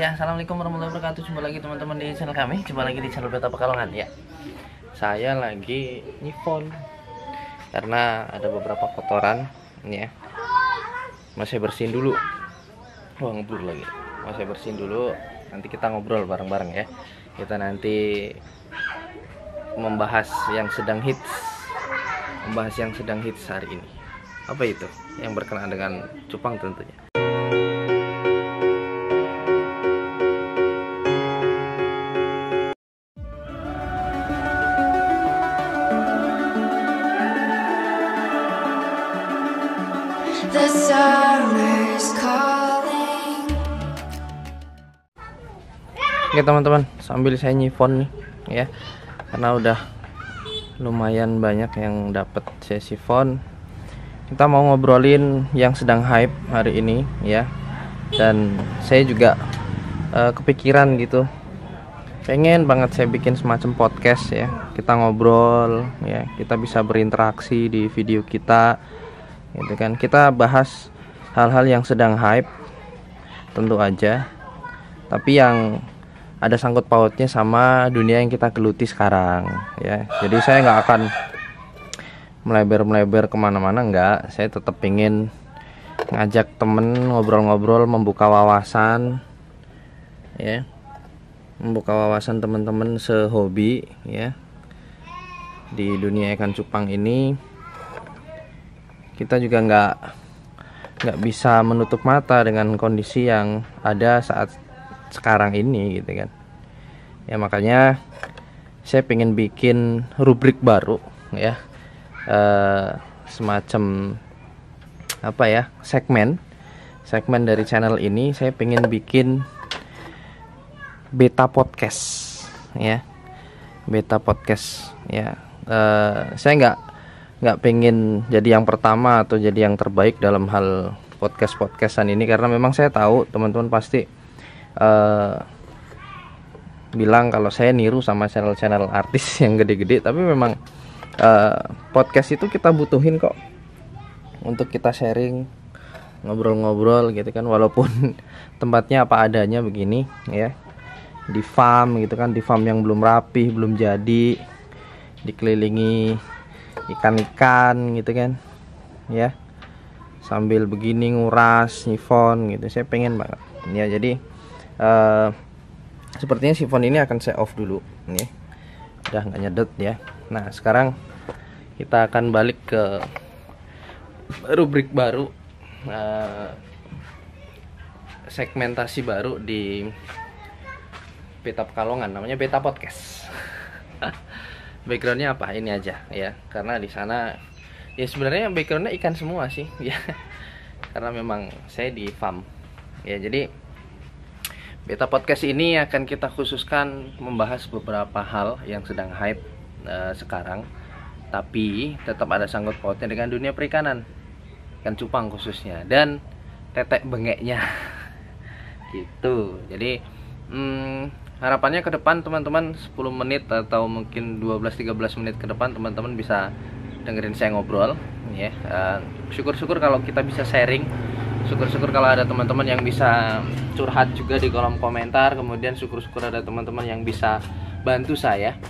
Ya, assalamualaikum warahmatullahi wabarakatuh. Jumpa lagi teman-teman di channel kami. Jumpa lagi di channel Beta Pekalongan ya. Saya lagi nyifon karena ada beberapa kotoran ya. Masih bersihin dulu. Wah, ngebul lagi. Masih bersihin dulu. Nanti kita ngobrol bareng-bareng ya. Kita nanti membahas yang sedang hits. Membahas yang sedang hits hari ini. Apa itu? Yang berkenaan dengan cupang tentunya. The summer's calling. Oke teman-teman, sambil saya nyifon nih ya, karena udah lumayan banyak yang dapat saya sifon. Kita mau ngobrolin yang sedang hype hari ini ya. Dan saya juga kepikiran gitu, pengen banget saya bikin semacam podcast ya. Kita ngobrol ya, kita bisa berinteraksi di video kita gitu kan. Kita bahas hal-hal yang sedang hype tentu aja, tapi yang ada sangkut pautnya sama dunia yang kita geluti sekarang ya. Jadi saya nggak akan melebar-melebar kemana-mana, nggak. Saya tetap pengen ngajak temen ngobrol-ngobrol, membuka wawasan ya, membuka wawasan teman-teman sehobi ya di dunia ikan cupang ini. Kita juga nggak bisa menutup mata dengan kondisi yang ada saat sekarang ini gitu kan ya. Makanya saya pengen bikin rubrik baru ya, semacam apa ya, segmen dari channel ini. Saya pengen bikin beta podcast ya, beta podcast ya. Saya nggak pengen jadi yang pertama atau jadi yang terbaik dalam hal podcastan ini, karena memang saya tahu teman-teman pasti bilang kalau saya niru sama channel artis yang gede-gede. Tapi memang podcast itu kita butuhin kok untuk kita sharing, ngobrol-ngobrol gitu kan, walaupun tempatnya apa adanya begini ya, di farm gitu kan, di farm yang belum rapih, belum jadi, dikelilingi ikan-ikan gitu kan ya, sambil begini nguras sifon gitu. Saya pengen banget ya. Jadi sepertinya sifon ini akan saya off dulu nih, udah nggak nyedet ya. Nah sekarang kita akan balik ke rubrik baru, segmentasi baru di Beta Pekalongan, namanya Beta Podcast. Backgroundnya apa? Ini aja ya, karena di sana ya sebenarnya backgroundnya ikan semua sih ya, karena memang saya di farm ya. Jadi Beta Podcast ini akan kita khususkan membahas beberapa hal yang sedang hype sekarang, tapi tetap ada sangkut pautnya dengan dunia perikanan, ikan cupang khususnya, dan tetek bengeknya gitu. Jadi harapannya ke depan teman-teman 10 menit atau mungkin 12-13 menit ke depan teman-teman bisa dengerin saya ngobrol ya. Syukur-syukur kalau kita bisa sharing, syukur-syukur kalau ada teman-teman yang bisa curhat juga di kolom komentar. Kemudian syukur-syukur ada teman-teman yang bisa bantu saya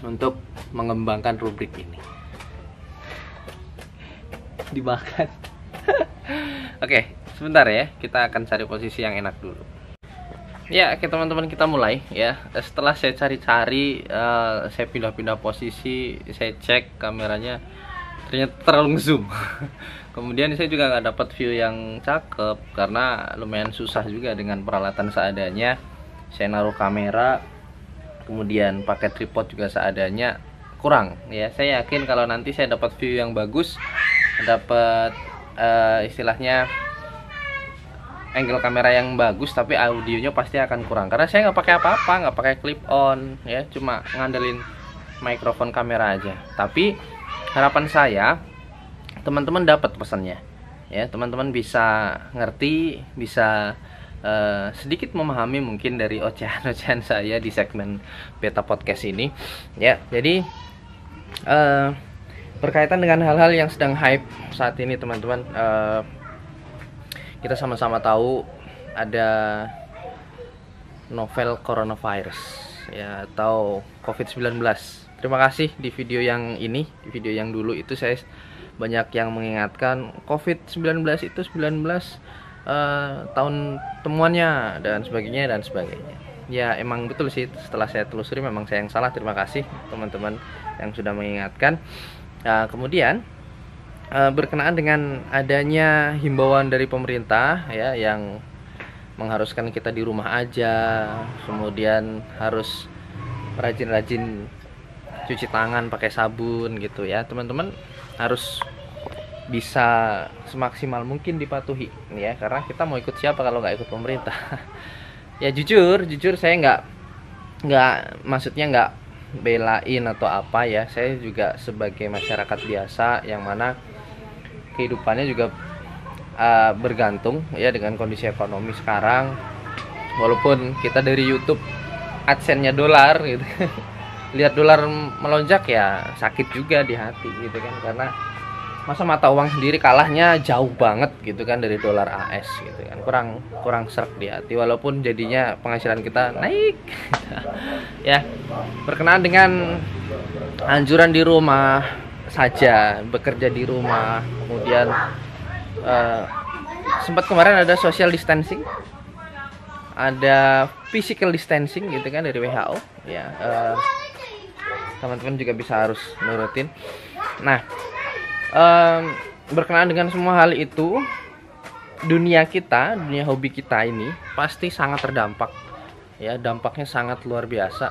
untuk mengembangkan rubrik ini. Dimakan. Oke, sebentar ya, kita akan cari posisi yang enak dulu. Ya, oke teman-teman, kita mulai ya. Setelah saya cari-cari, saya pindah-pindah posisi, saya cek kameranya, ternyata terlalu zoom. Kemudian saya juga nggak dapat view yang cakep karena lumayan susah juga dengan peralatan seadanya. Saya naruh kamera, kemudian pakai tripod juga seadanya, kurang ya. Saya yakin kalau nanti saya dapat view yang bagus, dapat istilahnya angle kamera yang bagus, tapi audionya pasti akan kurang karena saya nggak pakai apa-apa, nggak pakai clip on ya, cuma ngandelin mikrofon kamera aja. Tapi harapan saya teman-teman dapat pesannya ya, teman-teman bisa ngerti, bisa sedikit memahami mungkin dari ocehan-ocehan saya di segmen Beta Podcast ini ya. Jadi berkaitan dengan hal-hal yang sedang hype saat ini teman-teman, kita sama-sama tahu ada novel coronavirus ya, atau COVID-19. Terima kasih di video yang ini, di video yang dulu itu saya banyak yang mengingatkan COVID-19 itu 19 tahun temuannya dan sebagainya dan sebagainya. Ya emang betul sih, setelah saya telusuri memang saya yang salah. Terima kasih teman-teman yang sudah mengingatkan. Kemudian berkenaan dengan adanya himbauan dari pemerintah ya, yang mengharuskan kita di rumah aja, kemudian harus rajin-rajin cuci tangan pakai sabun gitu ya, teman-teman harus bisa semaksimal mungkin dipatuhi ya, karena kita mau ikut siapa kalau nggak ikut pemerintah. Ya jujur saya nggak maksudnya nggak belain atau apa ya, saya juga sebagai masyarakat biasa yang mana kehidupannya juga bergantung ya dengan kondisi ekonomi sekarang. Walaupun kita dari YouTube AdSense-nya dolar gitu lihat dolar melonjak ya sakit juga di hati gitu kan, karena masa mata uang sendiri kalahnya jauh banget gitu kan dari dolar AS gitu kan, kurang serak di hati, walaupun jadinya penghasilan kita naik. Ya, berkenaan dengan anjuran di rumah saja, bekerja di rumah, kemudian sempat kemarin ada social distancing, ada physical distancing gitu kan dari WHO ya, teman-teman juga bisa harus nurutin. Nah, berkenaan dengan semua hal itu, dunia hobi kita ini pasti sangat terdampak ya, dampaknya sangat luar biasa.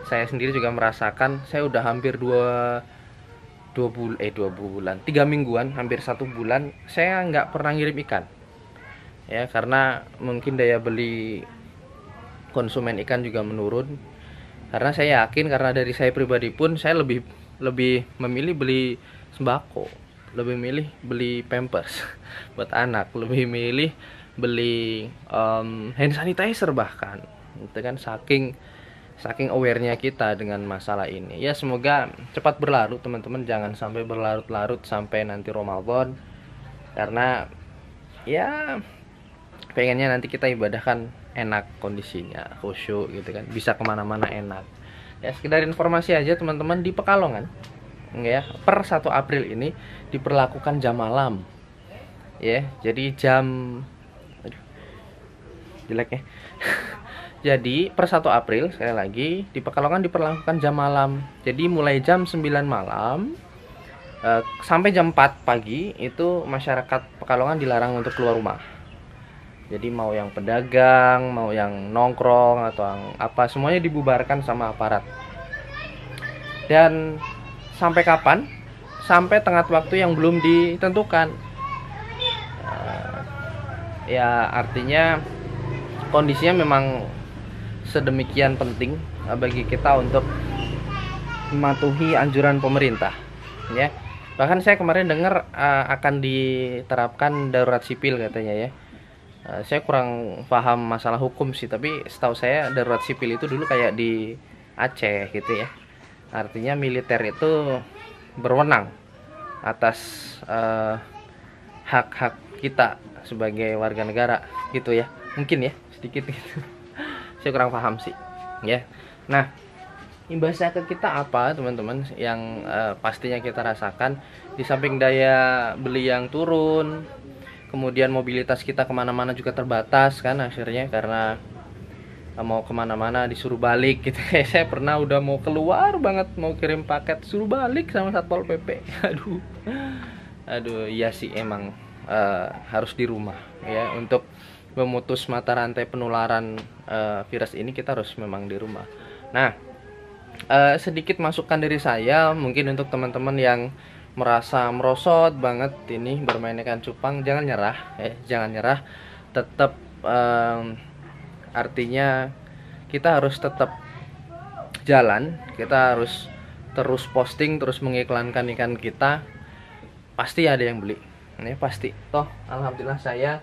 Saya sendiri juga merasakan, saya udah hampir 3 mingguan, hampir 1 bulan saya nggak pernah ngirim ikan ya, karena mungkin daya beli konsumen ikan juga menurun. Karena saya yakin, karena dari saya pribadi pun saya lebih memilih beli sembako, lebih milih beli pampers buat anak, lebih milih beli hand sanitizer bahkan itu kan, saking aware-nya kita dengan masalah ini. Ya semoga cepat berlalu teman-teman, jangan sampai berlarut-larut sampai nanti Ramadan, karena ya pengennya nanti kita ibadah kan enak kondisinya, khusyuk gitu kan, bisa kemana-mana enak ya. Sekedar informasi aja teman-teman, di Pekalongan ya per 1 April ini diperlakukan jam malam ya, jadi jelek ya. Jadi per 1 April sekali lagi di Pekalongan diperlakukan jam malam, jadi mulai jam 9 malam sampai jam 4 pagi itu masyarakat Pekalongan dilarang untuk keluar rumah. Jadi mau yang pedagang, mau yang nongkrong atau yang apa, semuanya dibubarkan sama aparat. Dan sampai kapan? Sampai tengah waktu yang belum ditentukan. Ya artinya kondisinya memang sedemikian penting bagi kita untuk mematuhi anjuran pemerintah ya. Bahkan saya kemarin dengar akan diterapkan darurat sipil katanya ya. Saya kurang paham masalah hukum sih, tapi setahu saya darurat sipil itu dulu kayak di Aceh gitu ya. Artinya militer itu berwenang atas hak-hak kita sebagai warga negara gitu ya. Mungkin ya, sedikit gitu. Saya kurang paham sih ya. Nah, imbasnya ke kita apa teman-teman yang pastinya kita rasakan, di samping daya beli yang turun, kemudian mobilitas kita kemana-mana juga terbatas kan akhirnya, karena mau kemana-mana disuruh balik gitu. Saya pernah udah mau keluar banget, mau kirim paket, suruh balik sama Satpol PP. Aduh iya sih, emang harus di rumah ya, untuk memutus mata rantai penularan virus ini kita harus memang di rumah. Nah, sedikit masukan dari saya mungkin untuk teman-teman yang merasa merosot banget ini bermain ikan cupang, jangan nyerah ya, jangan nyerah, tetap artinya kita harus tetap jalan, kita harus terus posting, terus mengiklankan ikan kita, pasti ada yang beli ini pasti. Toh alhamdulillah saya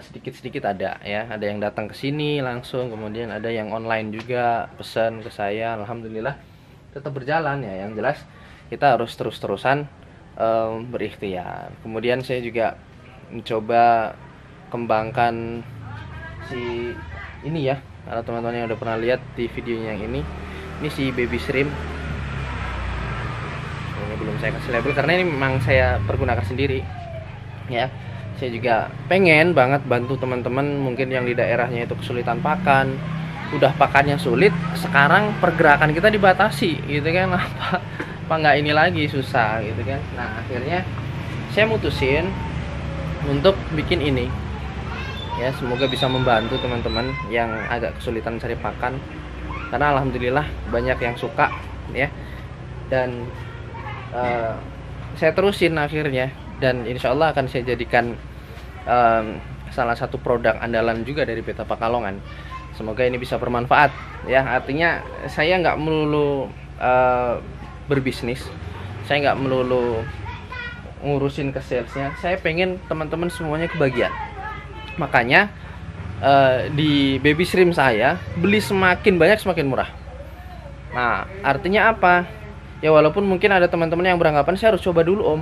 sedikit-sedikit ada ya, ada yang datang ke sini langsung, kemudian ada yang online juga pesan ke saya, alhamdulillah tetap berjalan ya. Yang jelas kita harus terus-terusan berikhtiar. Kemudian saya juga mencoba kembangkan si ini ya, Kalau teman-teman yang udah pernah lihat di videonya yang ini si baby shrimp. Ini belum saya kasih label karena ini memang saya pergunakan sendiri ya. Saya juga pengen banget bantu teman-teman mungkin yang di daerahnya itu kesulitan pakan, udah pakannya sulit, sekarang pergerakan kita dibatasi gitu kan. Apa nggak ini lagi susah gitu kan. Nah akhirnya saya mutusin untuk bikin ini ya, semoga bisa membantu teman-teman yang agak kesulitan cari pakan, karena alhamdulillah banyak yang suka ya. Dan saya terusin akhirnya, dan insya Allah akan saya jadikan salah satu produk andalan juga dari Beta Pekalongan. Semoga ini bisa bermanfaat ya. Artinya saya nggak melulu berbisnis, saya nggak melulu ngurusin ke salesnya, saya pengen teman-teman semuanya kebagian. Makanya di baby shrimp saya beli semakin banyak semakin murah. Nah artinya apa ya, walaupun mungkin ada teman-teman yang beranggapan saya harus coba dulu om,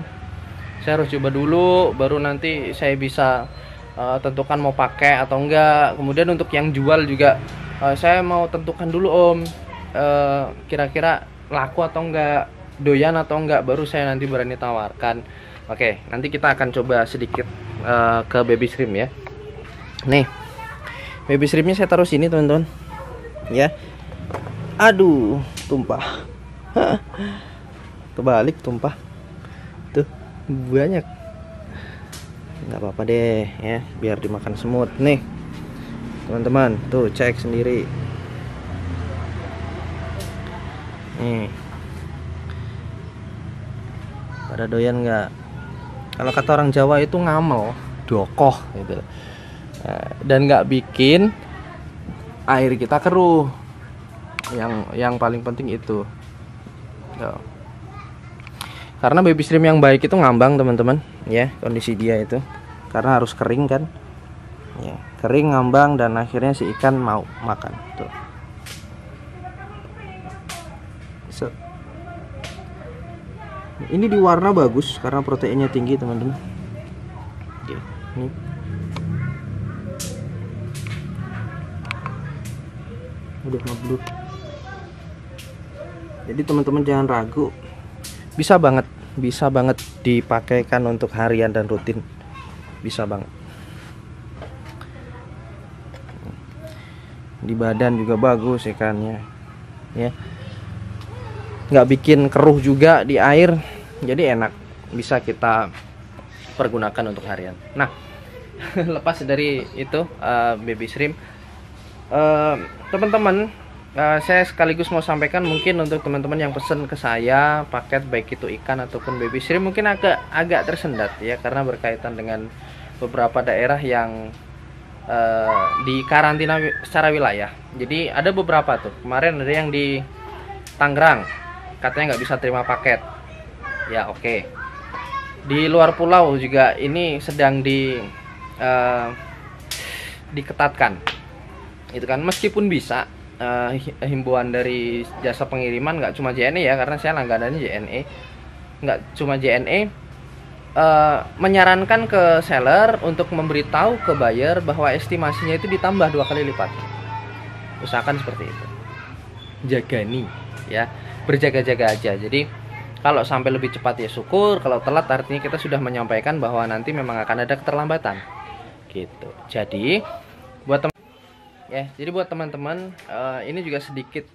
saya harus coba dulu baru nanti saya bisa tentukan mau pakai atau enggak. Kemudian untuk yang jual juga saya mau tentukan dulu om, kira-kira laku atau enggak, doyan atau enggak, baru saya nanti berani tawarkan. Oke, nanti kita akan coba sedikit ke baby shrimp ya. Nih baby shrimpnya saya taruh sini teman-teman ya. Aduh tumpah. Kebalik tumpah tuh, banyak. Nggak apa-apa deh ya, biar dimakan semut. Nih teman-teman tuh cek sendiri nih, pada doyan nggak? Kalau kata orang Jawa itu ngamel dokoh gitu. Dan nggak bikin air kita keruh, yang paling penting itu. Karena baby shrimp yang baik itu ngambang teman-teman ya, kondisi dia itu karena harus kering kan ya, kering ngambang dan akhirnya si ikan mau makan tuh. So, ini diwarna bagus karena proteinnya tinggi teman-teman. Ini udah ngeblur. Jadi teman-teman jangan ragu, bisa banget dipakaikan untuk harian dan rutin, bisa banget. Di badan juga bagus ikannya ya, nggak bikin keruh juga di air, jadi enak, bisa kita pergunakan untuk harian. Nah lepas dari itu baby shrimp, teman-teman, saya sekaligus mau sampaikan mungkin untuk teman-teman yang pesen ke saya paket baik itu ikan ataupun baby shrimp mungkin agak tersendat ya, karena berkaitan dengan beberapa daerah yang di karantina secara wilayah. Jadi ada beberapa tuh, kemarin ada yang di Tangerang katanya nggak bisa terima paket ya. Oke, di luar pulau juga ini sedang diketatkan itu kan, meskipun bisa himbauan dari jasa pengiriman, nggak cuma JNE ya, karena saya langganannya JNE, nggak cuma JNE, menyarankan ke seller untuk memberitahu ke buyer bahwa estimasinya itu ditambah 2 kali lipat. Usahakan seperti itu, jagani ya, berjaga-jaga aja. Jadi kalau sampai lebih cepat ya syukur, kalau telat artinya kita sudah menyampaikan bahwa nanti memang akan ada keterlambatan gitu. Jadi buat teman-teman ini juga sedikit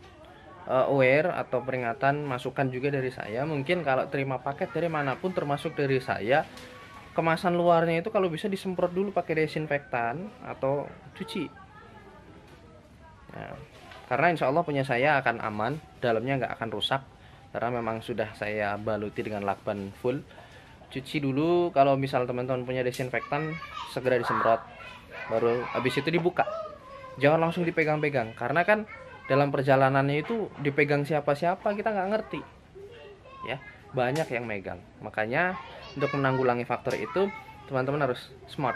aware atau peringatan, masukan juga dari saya. Mungkin kalau terima paket dari manapun termasuk dari saya, kemasan luarnya itu kalau bisa disemprot dulu pakai desinfektan atau cuci. Nah, karena insya Allah punya saya akan aman, dalamnya nggak akan rusak karena memang sudah saya baluti dengan lakban full. Cuci dulu, kalau misal teman-teman punya desinfektan segera disemprot, baru habis itu dibuka. Jangan langsung dipegang-pegang, karena kan dalam perjalanannya itu dipegang siapa-siapa kita nggak ngerti ya, banyak yang megang. Makanya untuk menanggulangi faktor itu teman-teman harus smart.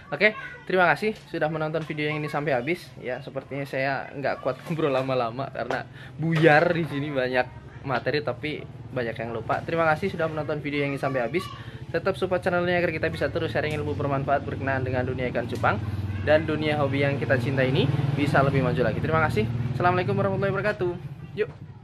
Oke, terima kasih sudah menonton video yang ini sampai habis ya. Sepertinya saya nggak kuat ngobrol lama-lama karena buyar di sini, banyak materi tapi banyak yang lupa. Terima kasih sudah menonton video yang ini sampai habis. Tetap support channelnya agar kita bisa terus sharing ilmu bermanfaat berkenaan dengan dunia ikan cupang. dan dunia hobi yang kita cinta ini bisa lebih maju lagi. Terima kasih. Assalamualaikum warahmatullahi wabarakatuh. Yuk.